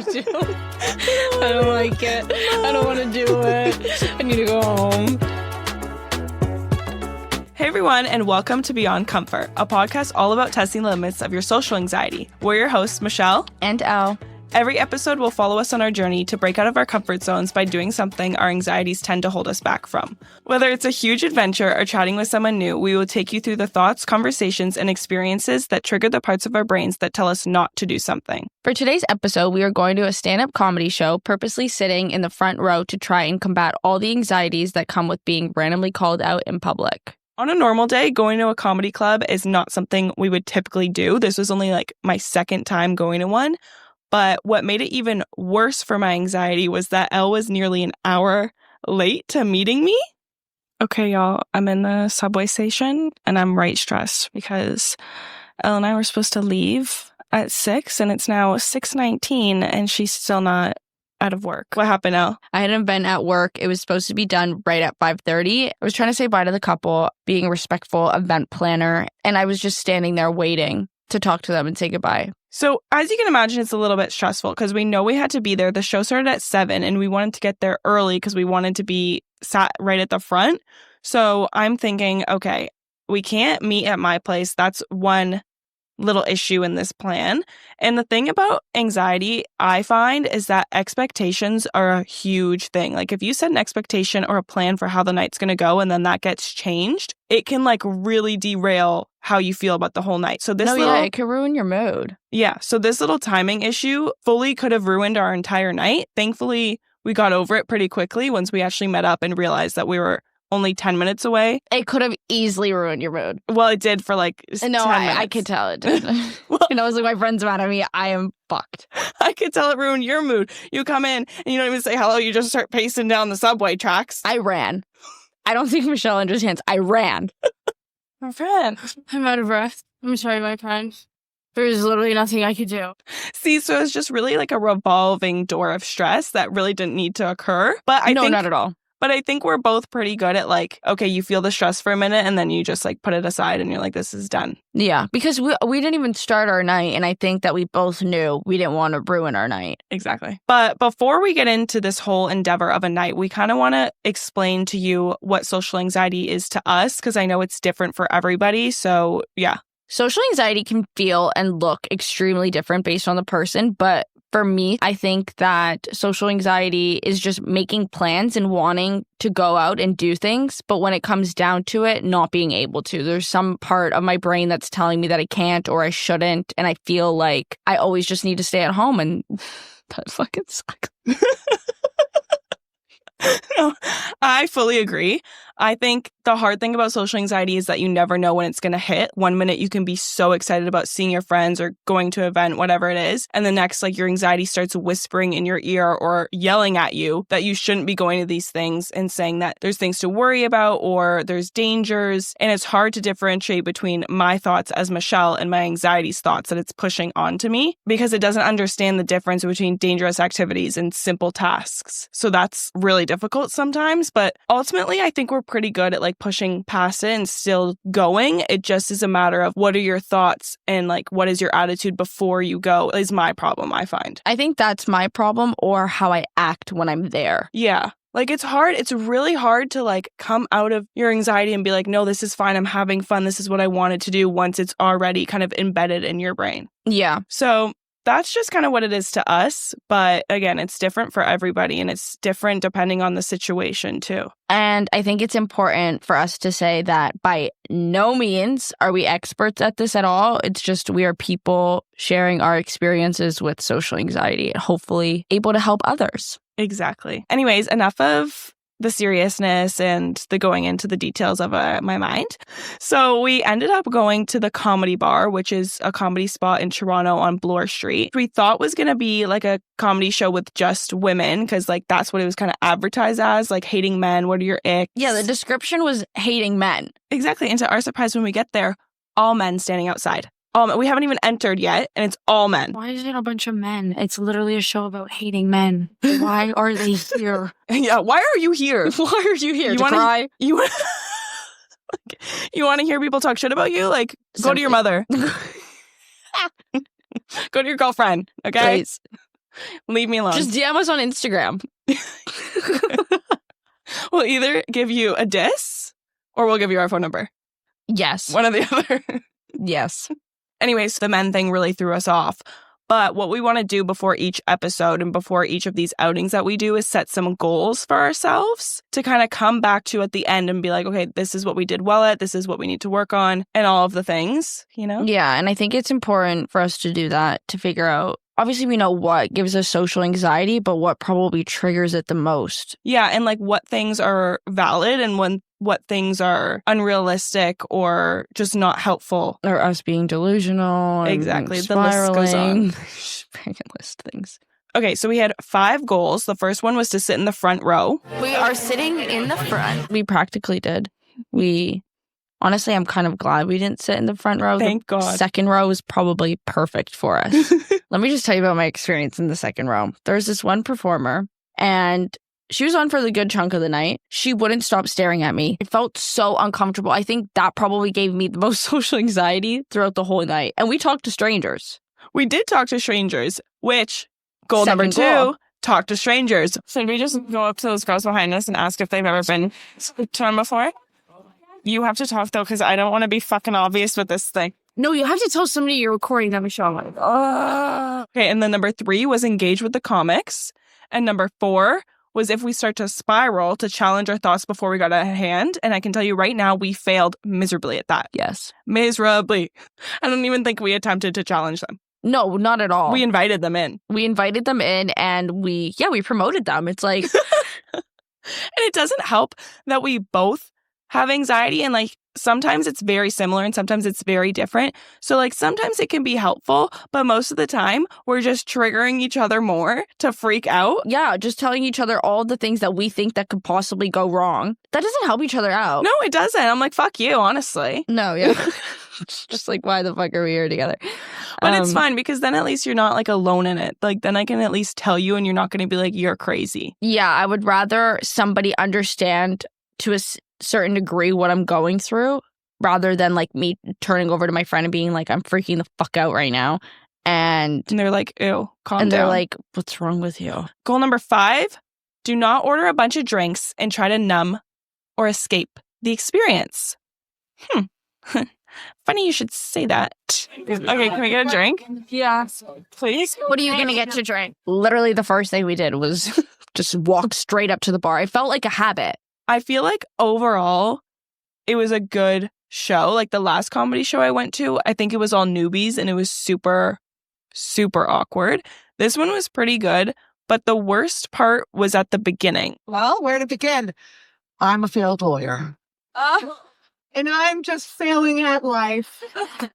I do. I don't like it. I don't want to do it. I need to go home. Hey everyone, and welcome to Beyond Comfort, a podcast all about testing the limits of your social anxiety. We're your hosts, Michelle and Elle. Every episode will follow us on our journey to break out of our comfort zones by doing something our anxieties tend to hold us back from. Whether it's a huge adventure or chatting with someone new, we will take you through the thoughts, conversations, and experiences that trigger the parts of our brains that tell us not to do something. For today's episode, we are going to a stand-up comedy show, purposely sitting in the front row to try and combat all the anxieties that come with being randomly called out in public. On a normal day, going to a comedy club is not something we would typically do. This was only my second time going to one. But what made it even worse for my anxiety was that Elle was nearly an hour late to meeting me. Okay, y'all, I'm in the subway station and I'm right stressed because Elle and I were supposed to leave at 6 and it's now 6:19 and she's still not out of work. What happened, Elle? I had an event at work. It was supposed to be done right at 5:30. I was trying to say bye to the couple, being a respectful event planner, and I was just standing there waiting to talk to them and say goodbye. So as you can imagine, it's a little bit stressful because we know we had to be there. The show started at 7 and we wanted to get there early because we wanted to be sat right at the front. So I'm thinking, okay, we can't meet at my place. That's one little issue in this plan. And the thing about anxiety, I find, is that expectations are a huge thing. Like if you set an expectation or a plan for how the night's going to go and then that gets changed, it can really derail how you feel about the whole night. So it could ruin your mood. Yeah. So this little timing issue fully could have ruined our entire night. Thankfully, we got over it pretty quickly once we actually met up and realized that we were only 10 minutes away. It could have easily ruined your mood. Well, it did for 10 minutes. I could tell it did. I was like, my friend's mad at me. I am fucked. I could tell it ruined your mood. You come in and you don't even say hello. You just start pacing down the subway tracks. I ran. I don't think Michelle understands. I ran. My friend. I'm out of breath. I'm sorry, my friend. There's literally nothing I could do. See, so it's just really a revolving door of stress that really didn't need to occur. But I think not at all. But I think we're both pretty good at okay, you feel the stress for a minute and then you just put it aside and you're like, this is done. Yeah, because we didn't even start our night. And I think that we both knew we didn't want to ruin our night. Exactly. But before we get into this whole endeavor of a night, we kind of want to explain to you what social anxiety is to us, because I know it's different for everybody. So yeah. Social anxiety can feel and look extremely different based on the person, but for me, I think that social anxiety is just making plans and wanting to go out and do things, but when it comes down to it, not being able to. There's some part of my brain that's telling me that I can't or I shouldn't, and I feel like I always just need to stay at home, and that fucking sucks. No, I fully agree. I think the hard thing about social anxiety is that you never know when it's going to hit. One minute you can be so excited about seeing your friends or going to an event, whatever it is. And the next, your anxiety starts whispering in your ear or yelling at you that you shouldn't be going to these things and saying that there's things to worry about or there's dangers. And it's hard to differentiate between my thoughts as Michelle and my anxiety's thoughts that it's pushing onto me because it doesn't understand the difference between dangerous activities and simple tasks. So that's really difficult sometimes. But ultimately, I think we're pretty good at pushing past it and still going. It just is a matter of what are your thoughts and what is your attitude before you go is my problem, I find. I think that's my problem, or how I act when I'm there. Yeah. It's hard. It's really hard to come out of your anxiety and be like, no, this is fine. I'm having fun. This is what I wanted to do once it's already kind of embedded in your brain. Yeah. So that's just kind of what it is to us. But again, it's different for everybody and it's different depending on the situation too. And I think it's important for us to say that by no means are we experts at this at all. It's just we are people sharing our experiences with social anxiety and hopefully able to help others. Exactly. Anyways, enough of the seriousness and the going into the details of my mind. So we ended up going to the Comedy Bar, which is a comedy spot in Toronto on Bloor Street. We thought was going to be a comedy show with just women because that's what it was kind of advertised as, hating men. What are your icks? Yeah, the description was hating men. Exactly. And to our surprise, when we get there, all men standing outside. We haven't even entered yet, and it's all men. Why is it a bunch of men? It's literally a show about hating men. Why are they here? Yeah, why are you here? Why are you here? You to cry? You want to hear people talk shit about you? Go to your mother. Go to your girlfriend, okay? Please. Leave me alone. Just DM us on Instagram. We'll either give you a diss or we'll give you our phone number. Yes. One or the other. Yes. Anyways, the men thing really threw us off. But what we want to do before each episode and before each of these outings that we do is set some goals for ourselves to kind of come back to at the end and be like, okay, this is what we did well at, this is what we need to work on, and all of the things, you know? Yeah, and I think it's important for us to do that, to figure out. Obviously, we know what gives us social anxiety, but what probably triggers it the most. Yeah, and like what things are valid and what things are unrealistic or just not helpful. Or us being delusional. Exactly. The list goes on. List things. Okay, so we had 5 goals. The first one was to sit in the front row. We are sitting in the front. We practically did. Honestly, I'm kind of glad we didn't sit in the front row. Thank God. Second row was probably perfect for us. Let me just tell you about my experience in the second row. There's this one performer, and she was on for the good chunk of the night. She wouldn't stop staring at me. It felt so uncomfortable. I think that probably gave me the most social anxiety throughout the whole night. And we talked to strangers. We did talk to strangers, which, goal Second number 2, goal. talk to strangers. Should we just go up to those girls behind us and ask if they've ever been to them before? You have to talk, though, because I don't want to be fucking obvious with this thing. No, you have to tell somebody you're recording them, Michelle. Okay, and then number 3 was engage with the comics. And number 4 was if we start to spiral, to challenge our thoughts before we got out of hand. And I can tell you right now, we failed miserably at that. Yes. Miserably. I don't even think we attempted to challenge them. No, not at all. We invited them in. And we promoted them. It's like... And it doesn't help that we both have anxiety, and like sometimes it's very similar and sometimes it's very different. So like sometimes it can be helpful, but most of the time we're just triggering each other more to freak out. Yeah, just telling each other all the things that we think that could possibly go wrong. That doesn't help each other out. No, it doesn't. I'm like, fuck you, honestly. No, yeah. It's just like, why the fuck are we here together? But it's fine because then at least you're not like alone in it. Like then I can at least tell you and you're not going to be like, you're crazy. Yeah, I would rather somebody understand to a certain degree what I'm going through rather than like me turning over to my friend and being like, I'm freaking the fuck out right now. And they're like, ew, calm down. And they're like, what's wrong with you? Goal number 5, do not order a bunch of drinks and try to numb or escape the experience. Funny you should say that. Okay, can we get a drink? Yeah. Please? What are you going to get to drink? Literally the first thing we did was just walk straight up to the bar. It felt like a habit. I feel like overall, it was a good show. Like the last comedy show I went to, I think it was all newbies and it was super, super awkward. This one was pretty good, but the worst part was at the beginning. Well, where to begin? I'm a failed lawyer. And I'm just failing at life.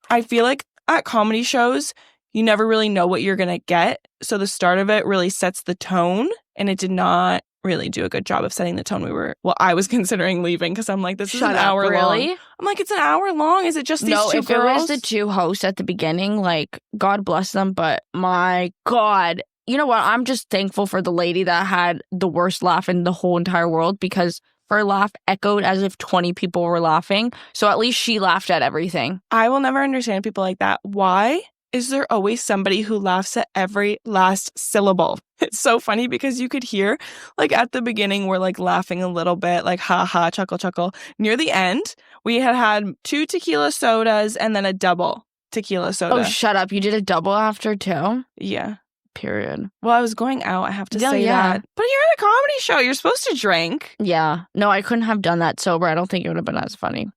I feel like at comedy shows, you never really know what you're going to get. So the start of it really sets the tone, and it did not really do a good job of setting the tone. I was considering leaving because I'm like, this is an hour really? long. I'm like, it's an hour long. Is it just these two girls? No, if it was the 2 hosts at the beginning, like, God bless them, but my God. You know what? I'm just thankful for the lady that had the worst laugh in the whole entire world because her laugh echoed as if 20 people were laughing. So at least she laughed at everything. I will never understand people like that. Why is there always somebody who laughs at every last syllable? It's so funny because you could hear, like at the beginning, we're like laughing a little bit, like ha ha, chuckle, chuckle. Near the end, we had 2 tequila sodas and then a double tequila soda. Oh, shut up. You did a double after 2? Yeah. Period. Well, I was going out. I have to say that. But you're at a comedy show. You're supposed to drink. Yeah. No, I couldn't have done that sober. I don't think it would have been as funny.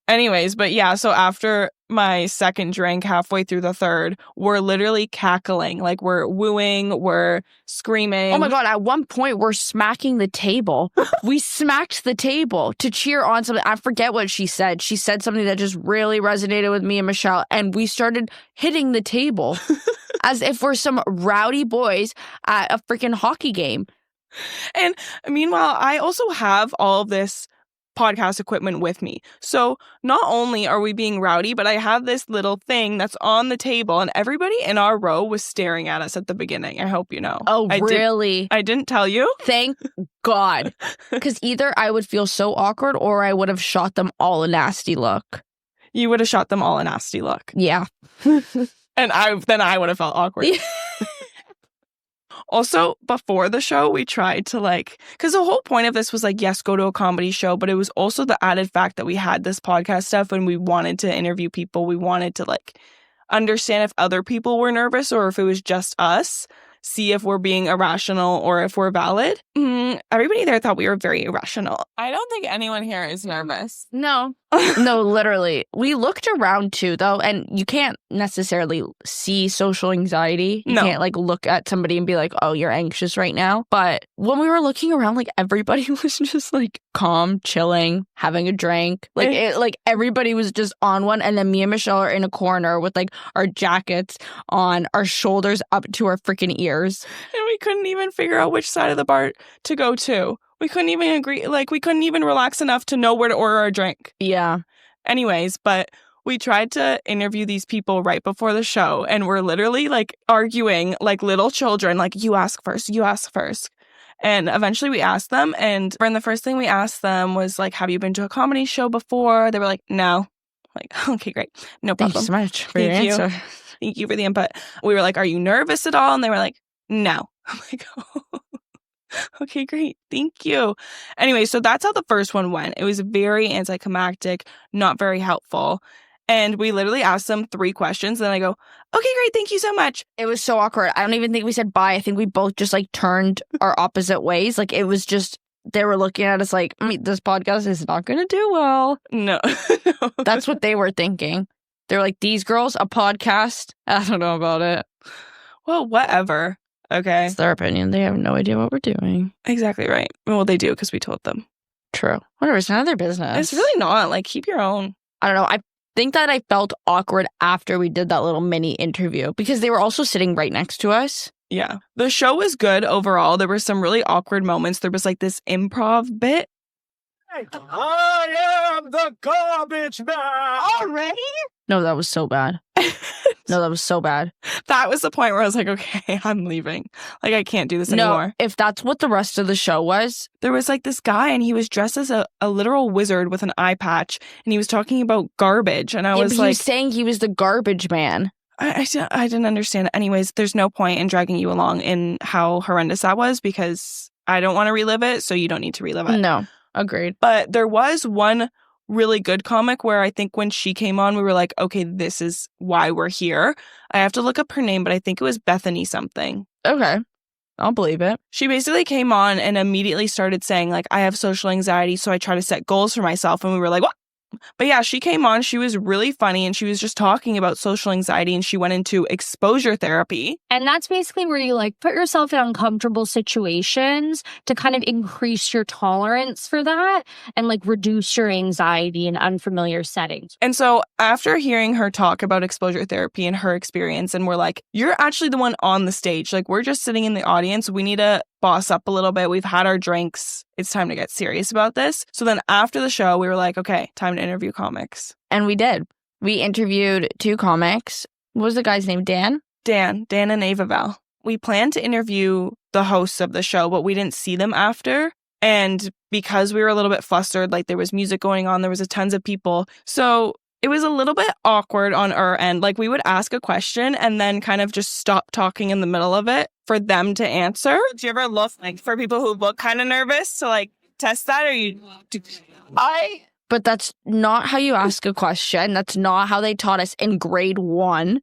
Anyways, but yeah, so after my second drink, halfway through the third, we're literally cackling. Like we're wooing, we're screaming. Oh my God, at one point we're smacking the table. We smacked the table to cheer on something. I forget what she said. She said something that just really resonated with me and Michelle, and we started hitting the table as if we're some rowdy boys at a freaking hockey game. And meanwhile, I also have all of this podcast equipment with me. So not only are we being rowdy, but I have this little thing that's on the table, and everybody in our row was staring at us at the beginning. I hope you know. Oh, really? I didn't tell you. Thank God. Because either I would feel so awkward or I would have shot them all a nasty look. You would have shot them all a nasty look. Yeah. And then I would have felt awkward. Also, before the show, we tried to because the whole point of this was yes, go to a comedy show, but it was also the added fact that we had this podcast stuff and we wanted to interview people. We wanted to understand if other people were nervous or if it was just us, see if we're being irrational or if we're valid. Everybody there thought we were very irrational. I don't think anyone here is nervous. No. No, literally. We looked around too, though, and you can't necessarily see social anxiety. You can't look at somebody and be like, oh, you're anxious right now. But when we were looking around, everybody was just calm, chilling, having a drink. Everybody was just on one. And then me and Michelle are in a corner with our jackets on, our shoulders up to our freaking ears. And we couldn't even figure out which side of the bar to go to. We couldn't even agree. We couldn't even relax enough to know where to order our drink. Yeah. Anyways, but we tried to interview these people right before the show, and we're literally arguing like little children, you ask first, you ask first. And eventually we asked them, and the first thing we asked them was have you been to a comedy show before? They were like, no. Okay, great. No problem. Thank you so much for your answer. Thank you for the input. We were like, are you nervous at all? And they were like, no. I'm like, oh. Okay, great. Thank you. Anyway, so that's how the first one went. It was very anticlimactic, not very helpful. And we literally asked them 3 questions. And then I go, okay, great. Thank you so much. It was so awkward. I don't even think we said bye. I think we both just turned our opposite ways. It was just, they were looking at us this podcast is not going to do well. No. That's what they were thinking. They're like, these girls, a podcast? I don't know about it. Well, whatever. Okay. It's their opinion. They have no idea what we're doing. Exactly right. Well, they do because we told them. True. Whatever. It's none of their business. It's really not. Keep your own. I don't know. I think that I felt awkward after we did that little mini interview because they were also sitting right next to us. Yeah. The show was good overall. There were some really awkward moments. There was this improv bit. I am the garbage man. Already? No, that was so bad. No, that was so bad. That was the point where I was like, okay, I'm leaving. I can't do this anymore. No, if that's what the rest of the show was. There was this guy and he was dressed as a literal wizard with an eye patch and he was talking about garbage. And I was he was saying he was the garbage man. I didn't understand it. Anyways, there's no point in dragging you along in how horrendous that was because I don't want to relive it. So you don't need to relive it. No, agreed. But there was one really good comic where I think when she came on, we were like, okay, this is why we're here. I have to look up her name, but I think it was Bethany something. Okay. I'll believe it. She basically came on and immediately started saying I have social anxiety, so I try to set goals for myself. And we were like, what? But yeah, she came on. She was really funny and she was just talking about social anxiety and she went into exposure therapy. And that's basically where you put yourself in uncomfortable situations to kind of increase your tolerance for that and reduce your anxiety in unfamiliar settings. And so after hearing her talk about exposure therapy and her experience, and we're like, you're actually the one on the stage. We're just sitting in the audience. We need to boss up a little bit. We've had our drinks. It's time to get serious about this. So then after the show, we were like, okay, time to interview comics. And we did. We interviewed 2 comics. What was the guy's name? Dan and Ava Val. We planned to interview the hosts of the show, but we didn't see them after. And because we were a little bit flustered, there was music going on, there was tons of people. So it was a little bit awkward on our end. We would ask a question and then kind of just stop talking in the middle of it for them to answer. Do you ever look for people who look kind of nervous to test that, or you? But that's not how you ask a question. That's not how they taught us in grade 1.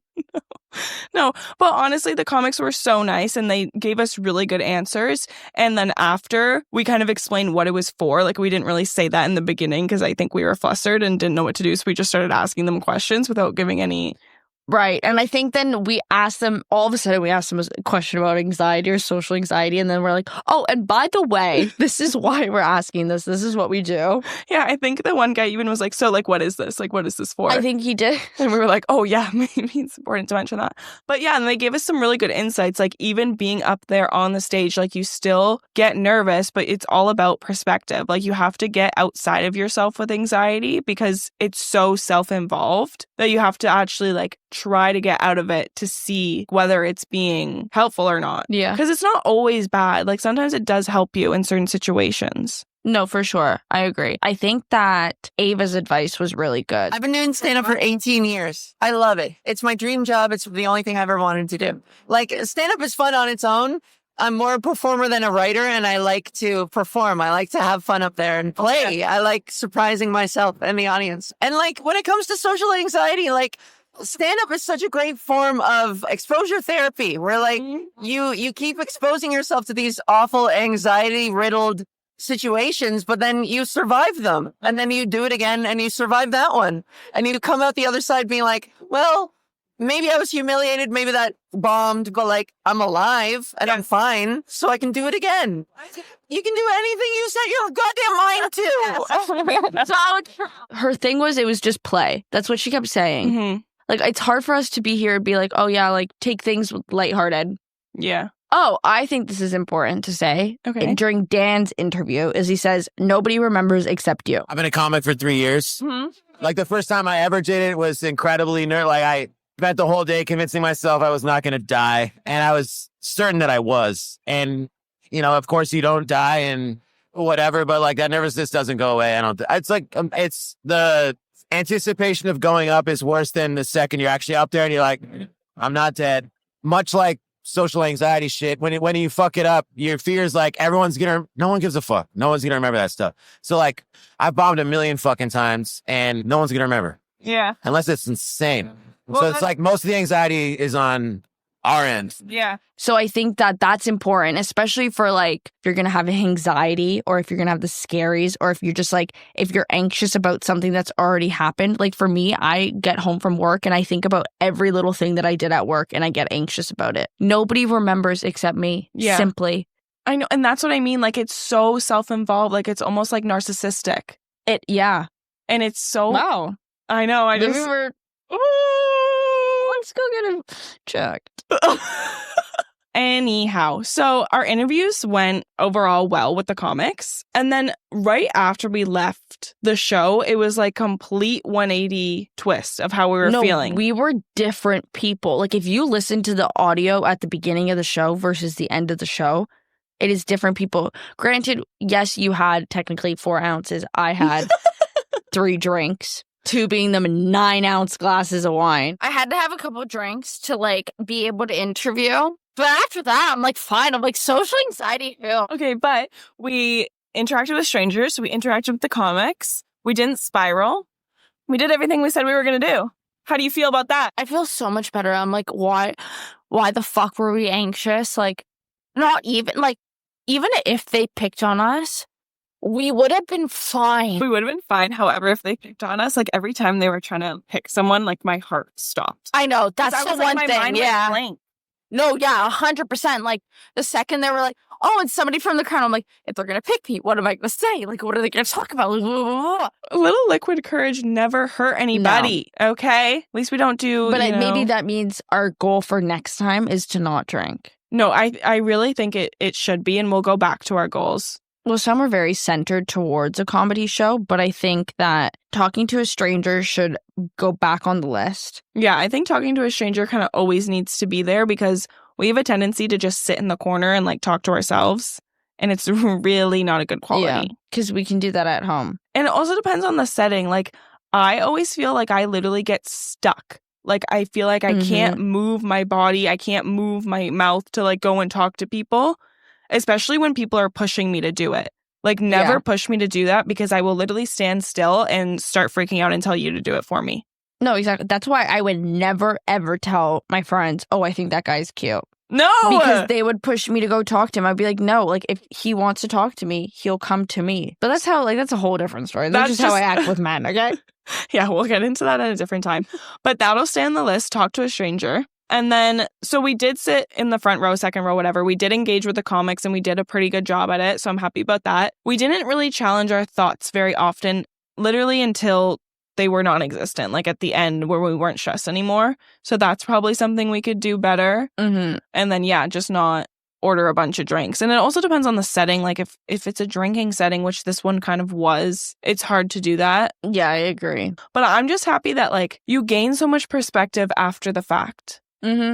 No, but honestly, the comics were so nice and they gave us really good answers. And then after, we kind of explained what it was for. We didn't really say that in the beginning because I think we were flustered and didn't know what to do. So we just started asking them questions without giving any Right. And I think then we asked them, all of a sudden we asked them a question about anxiety or social anxiety. And then we're like, oh, and by the way, this is why we're asking this. This is what we do. Yeah, I think the one guy even was like, so what is this? What is this for? I think he did. And we were like, oh yeah, maybe it's important to mention that. But yeah, and they gave us some really good insights. Even being up there on the stage, you still get nervous, but it's all about perspective. You have to get outside of yourself with anxiety because it's so self-involved that you have to actually try to get out of it to see whether it's being helpful or not. Yeah. Because it's not always bad. Sometimes it does help you in certain situations. No, for sure. I agree. I think that Ava's advice was really good. I've been doing stand-up for 18 years. I love it. It's my dream job. It's the only thing I've ever wanted to do. Stand-up is fun on its own, I'm more a performer than a writer, and I like to perform. I like to have fun up there and play. I like surprising myself and the audience. And like when it comes to social anxiety, like stand-up is such a great form of exposure therapy where like you keep exposing yourself to these awful anxiety-riddled situations, but then you survive them. And then you do it again and you survive that one. And you come out the other side being like, well, maybe I was humiliated, maybe that bombed, but like I'm alive and I'm fine, so I can do it again. You can do anything you set your goddamn mind to. So her thing was it was just play. That's what she kept saying. Mm-hmm. Like, it's hard for us to be here and be like, oh yeah, like take things lighthearted. Yeah. Oh, I think this is important to say. Okay. During Dan's interview, is he says, nobody remembers except you. I've been a comic for 3 years. Like the first time I ever did it was incredibly Like I spent the whole day convincing myself I was not going to die. And I was certain that I was. And, you know, of course you don't die and whatever, but like that nervousness doesn't go away. It's like, it's the anticipation of going up is worse than the second you're actually up there and you're like, I'm not dead. Much like social anxiety shit. When you fuck it up, your fear is like, no one gives a fuck. No one's going to remember that stuff. So like, I've bombed a million fucking times and no one's going to remember. Yeah. Unless it's insane. Well, so it's like most of the anxiety is on our end. Yeah. So I think that that's important, especially for like, if you're going to have anxiety or if you're going to have the scaries or if you're just like, if you're anxious about something that's already happened. Like for me, I get home from work and I think about every little thing that I did at work and I get anxious about it. Nobody remembers except me. Yeah. Simply. I know. And that's what I mean. Like, it's so self-involved. Like, it's almost like narcissistic. Yeah. And it's so... Wow. I know. I Maybe just... we're... Let's go get him checked. Anyhow, so our interviews went overall well with the comics. And then right after we left the show, it was like complete 180 twist of how we were feeling. We were different people. Like if you listen to the audio at the beginning of the show versus the end of the show, it is different people. Granted, yes, you had technically 4 ounces. I had 3 drinks. 2 being them 9-ounce glasses of wine. I had to have a couple of drinks to like be able to interview. But after that, I'm like, fine. I'm like, social anxiety. Ew. Okay, but we interacted with strangers. We interacted with the comics. We didn't spiral. We did everything we said we were going to do. How do you feel about that? I feel so much better. I'm like, why the fuck were we anxious? Like, not even, like, even if they picked on us, we would have been fine. We would have been fine. However, if they picked on us, like every time they were trying to pick someone, like my heart stopped. I know. That's the one my thing. mind Yeah. went blank. No, yeah, 100%. Like the second they were like, oh, it's somebody from the crowd. I'm like, if they're going to pick me, what am I going to say? Like, what are they going to talk about? A little liquid courage never hurt anybody. No. Okay. At least we don't do. But maybe that means our goal for next time is to not drink. No, I really think it should be, and we'll go back to our goals. Well, some are very centered towards a comedy show, but I think that talking to a stranger should go back on the list. Yeah, I think talking to a stranger kind of always needs to be there because we have a tendency to just sit in the corner and like talk to ourselves. And it's really not a good quality. Yeah, because we can do that at home. And it also depends on the setting. Like, I always feel like I literally get stuck. Like, I feel like I can't move my body. I can't move my mouth to like go and talk to people. Especially when people are pushing me to do it. Like, never push me to do that because I will literally stand still and start freaking out and tell you to do it for me. No, exactly. That's why I would never, ever tell my friends, oh, I think that guy's cute. No! Because they would push me to go talk to him. I'd be like, no, like, if he wants to talk to me, he'll come to me. But that's how, like, that's a whole different story. That's just how I act with men, okay? Yeah, we'll get into that at a different time. But that'll stay on the list, talk to a stranger. And then, so we did sit in the front row, second row, whatever. We did engage with the comics and we did a pretty good job at it. So I'm happy about that. We didn't really challenge our thoughts very often, literally until they were non-existent, like at the end where we weren't stressed anymore. So that's probably something we could do better. And then, yeah, just not order a bunch of drinks. And it also depends on the setting. Like if it's a drinking setting, which this one kind of was, it's hard to do that. Yeah, I agree. But I'm just happy that like you gain so much perspective after the fact.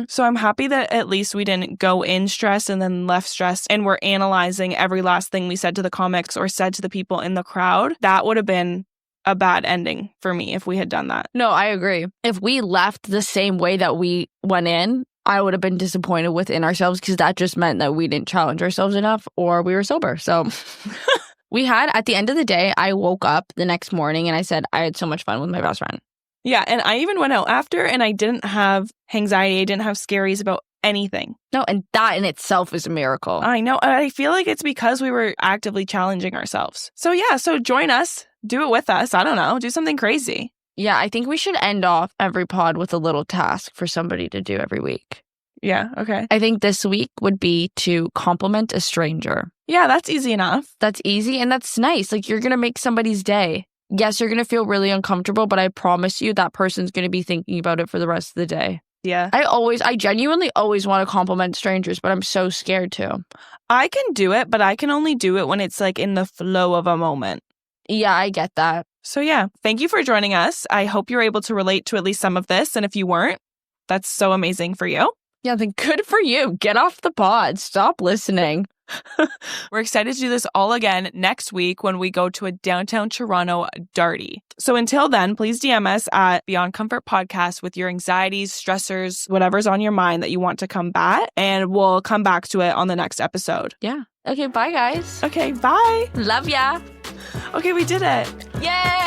So I'm happy that at least we didn't go in stressed and then left stressed and we're analyzing every last thing we said to the comics or said to the people in the crowd. That would have been a bad ending for me if we had done that. No, I agree. If we left the same way that we went in, I would have been disappointed within ourselves because that just meant that we didn't challenge ourselves enough or we were sober. So we had, at the end of the day, I woke up the next morning and I said, I had so much fun with my best friend. Yeah. And I even went out after and I didn't have anxiety. I didn't have scaries about anything. No, and that in itself is a miracle. I know. I feel like it's because we were actively challenging ourselves. So yeah, so join us. Do it with us. I don't know. Do something crazy. Yeah, I think we should end off every pod with a little task for somebody to do every week. Yeah. Okay. I think this week would be to compliment a stranger. Yeah, that's easy enough. That's easy and that's nice. Like, you're going to make somebody's day. Yes, you're going to feel really uncomfortable, but I promise you that person's going to be thinking about it for the rest of the day. Yeah. I genuinely always want to compliment strangers, but I'm so scared to. I can do it, but I can only do it when it's like in the flow of a moment. Yeah, I get that. So yeah, thank you for joining us. I hope you're able to relate to at least some of this. And if you weren't, that's so amazing for you. Yeah, then good for you. Get off the pod. Stop listening. We're excited to do this all again next week when we go to a downtown Toronto darty. So until then, please DM us at Beyond Comfort Podcast with your anxieties, stressors, whatever's on your mind that you want to combat, and we'll come back to it on the next episode. Yeah. Okay, bye, guys. Okay, bye. Love ya. Okay, we did it. Yay!